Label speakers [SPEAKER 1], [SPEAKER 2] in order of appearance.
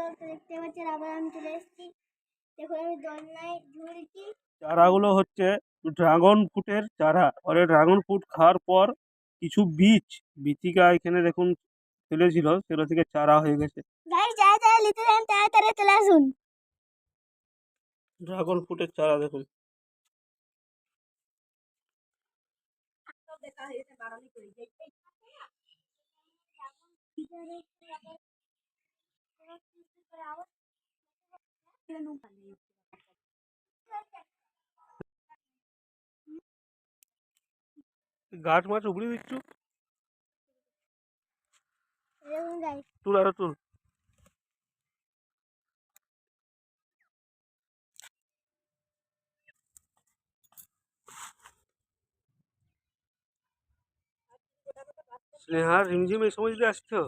[SPEAKER 1] তো দেখতে পাচ্ছেন আবার আমি চলে এসেছি। দেখুন আমি দোলনায় ঝুলছি।
[SPEAKER 2] চারাগুলো হচ্ছে ড্রাগন ফ্রুটের চারা। আর ড্রাগন ফ্রুট খাওয়ার পর কিছু বিচিকা এখানে দেখুন ফেলেছিল, সেগুলো থেকে চারা হয়ে গেছে।
[SPEAKER 1] গাইস যারা যারা নিতে চান তাড়াতাড়ি চলে আসুন।
[SPEAKER 2] ড্রাগন ফ্রুটের চারা দেখুন। গাছ মাছ উগড়ে দিচ্ছু।
[SPEAKER 1] দেখুন গাইস
[SPEAKER 2] তুল আরো তুল। স্নেহা রিমঝিম এই সময় যদি আসছো।